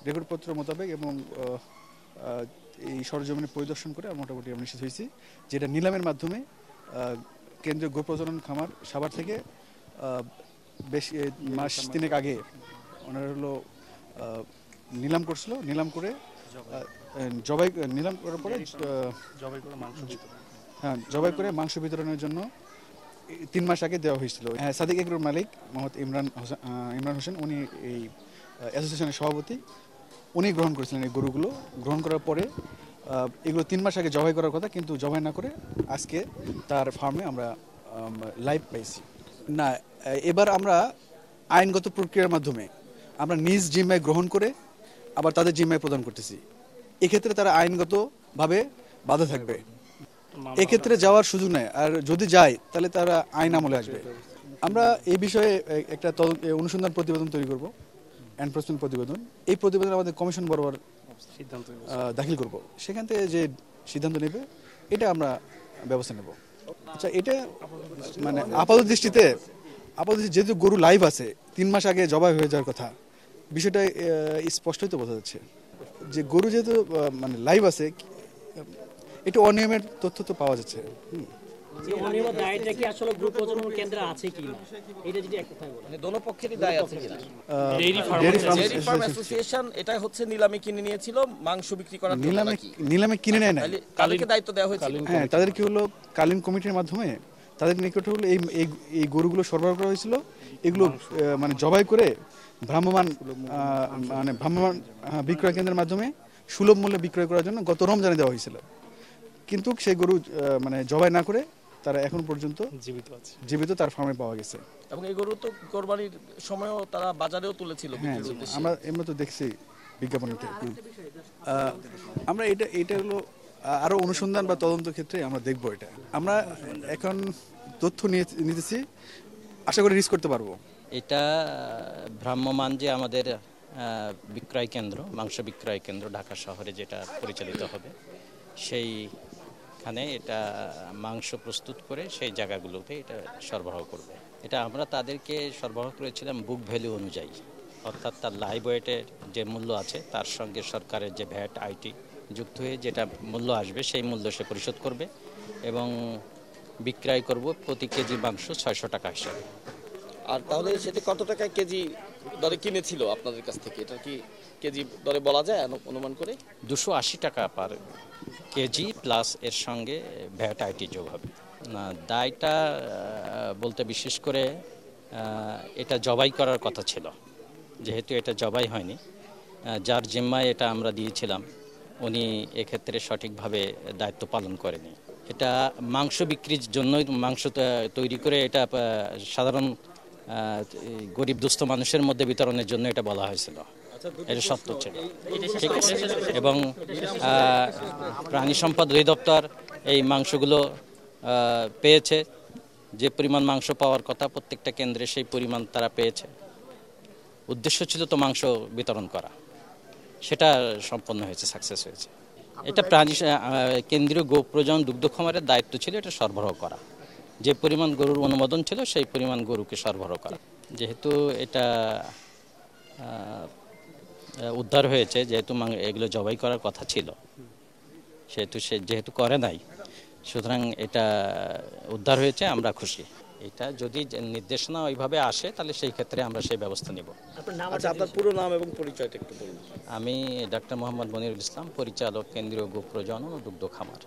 রেকর্ডপত্র মোতাবেক এবং এই সরজমিনে পরিদর্শন করে মোটামুটি আমরা নিশ্চিত হয়েছি যেটা নিলামের মাধ্যমে কেন্দ্রীয় গো প্রজনন খামার সাভার থেকে বেশ মাস 3 আগে ওনারা হলো নিলাম করছিল, নিলাম করে জবাই নিলাম করার পরে জবাই করে মাংস বিতরণের জন্য 3 মাস আগে দেওয়া হয়েছিল। সাদিক এগ্রোর মালিক মোহাম্মদ ইমরান হোসেন, উনি এই অ্যাসোসিয়েশনের সভাপতি, উনি গ্রহণ করেছিলেন এই গরুগুলো। গ্রহণ করার পরে এগুলো 3 মাস আগে জবাই করার কথা, কিন্তু জবাই না করে আজকে তার ফার্মে আমরা লাইভ পাইছি। না, এবার আমরা আইনগত প্রক্রিয়ার মাধ্যমে আমরা নিজ জিম্মায় গ্রহণ করে আবার তাদের জিম্মায় প্রদান করতেছি। এক্ষেত্রে তারা আইনগতভাবে বাধা থাকবে, এক্ষেত্রে যাওয়ার সুযোগ নেই। আর যদি যায় তাহলে তারা আইন আমলে আসবে। আমরা এই বিষয়ে একটা অনুসন্ধান প্রতিবেদন তৈরি করব, এনফোর্সমেন্ট প্রতিবেদন। এই প্রতিবেদন আমাদের কমিশন বরাবর দাখিল করব, সেখান থেকে যে সিদ্ধান্ত নেবে এটা আমরা ব্যবস্থা নেব। আচ্ছা, এটা মানে আপাতত দৃষ্টিতে যেহেতু গরু লাইভ আছে, 3 মাস আগে জবাই হয়ে যাওয়ার কথা, বিষয়টা স্পষ্টই তো বোঝা যাচ্ছে যে গরু যেহেতু মানে লাইভ আছে, এটা অনিয়মের তথ্য তো পাওয়া যাচ্ছে। নিলামে কিনে নিয়েছিল, মাংস বিক্রি করার নিলামে কিনে নেয় না, তাদেরকে দায়িত্ব দেওয়া হয়েছিল। হ্যাঁ, তাদেরকে হলো কালীন কমিটির মাধ্যমে তাদের নিকটে হলো এই গরুগুলো সরবরাহ করা হয়েছিল। এগুলো মানে জবাই করে ভ্রাম্যমাণ বিক্রয় কেন্দ্রের মাধ্যমে সুলভ মূল্যে বিক্রয় করার জন্য গত রমজানে দেওয়া হয়েছিল। কিন্তু সেই গরু মানে জবাই না করে তারা এখন পর্যন্ত জীবিত তার ফার্মে পাওয়া গেছে। এবং এই গরু তো কোরবানির সময়ও তারা বাজারেও তুলেছিল। হ্যাঁ, আমরা এমনি তো দেখছি বিজ্ঞাপনেতে। আমরা এটা হলো আরো অনুসন্ধান বা তদন্ত ক্ষেত্রে আমরা দেখব। এটা আমরা এখন তথ্য নিতেছি, আশা করি রিস্ক করতে পারবো। এটা ভ্রাম্যমাণ যে আমাদের বিক্রয় কেন্দ্র, মাংস বিক্রয় কেন্দ্র ঢাকা শহরে যেটা পরিচালিত হবে, সেইখানে এটা মাংস প্রস্তুত করে সেই জায়গাগুলোতে এটা সরবরাহ করবে। এটা আমরা তাদেরকে সরবরাহ করেছিলাম বুক ভ্যালু অনুযায়ী, অর্থাৎ তার লাইভ ওয়েটের যে মূল্য আছে তার সঙ্গে সরকারের যে ভ্যাট আইটি যুক্ত হয়ে যেটা মূল্য আসবে সেই মূল্য সে পরিশোধ করবে এবং বিক্রয় করব প্রতি কেজি মাংস 600 টাকা হিসাবে। আর তাহলে সেটা কত টাকা কেজি দরে কিনেছিল আপনাদের কাছ থেকে? এটা কি কেজি দরে বলা যায় অনুমান করে? 280 টাকা পার কেজি প্লাস এর সঙ্গে ভ্যাট আইটি যোগ হবে। না, দায়টা বলতে বিশেষ করে এটা জবাই করার কথা ছিল, যেহেতু এটা জবাই হয়নি, যার জিম্মায় এটা আমরা দিয়েছিলাম উনি এক্ষেত্রে সঠিকভাবে দায়িত্ব পালন করেনি। এটা মাংস বিক্রির জন্যই মাংস তৈরি করে এটা সাধারণ গরিব দুস্থ মানুষের মধ্যে বিতরণের জন্য এটা বলা হয়েছিল। এটা সত্য ছিল, ঠিক আছে। এবং প্রাণী সম্পদ অধিদপ্তর এই মাংসগুলো পেয়েছে, যে পরিমাণ মাংস পাওয়ার কথা প্রত্যেকটা কেন্দ্রে সেই পরিমাণ তারা পেয়েছে। উদ্দেশ্য ছিল তো মাংস বিতরণ করা, সেটা সম্পন্ন হয়েছে, সাকসেস হয়েছে। এটা কেন্দ্রীয় গো প্রজনন দুগ্ধ খামারের দায়িত্ব ছিল এটা সরবরাহ করা, যে পরিমাণ গরুর অনুমোদন ছিল সেই পরিমাণ গরুকে সরবরাহ করা। যেহেতু এটা উদ্ধার হয়েছে, যেহেতু এগুলো জবাই করার কথা ছিল, যেহেতু করে নাই, সুতরাং এটা উদ্ধার হয়েছে, আমরা খুশি। এটা যদি নির্দেশনা ওইভাবে আসে তাহলে সেই ক্ষেত্রে আমরা সেই ব্যবস্থা নিব। আপনার পুরো নাম এবং পরিচয়টা একটু বলুন। আমি ডাক্তার মোহাম্মদ মনিরুল ইসলাম, পরিচালক কেন্দ্রীয় গো প্রজনন ও দুগ্ধ খামার।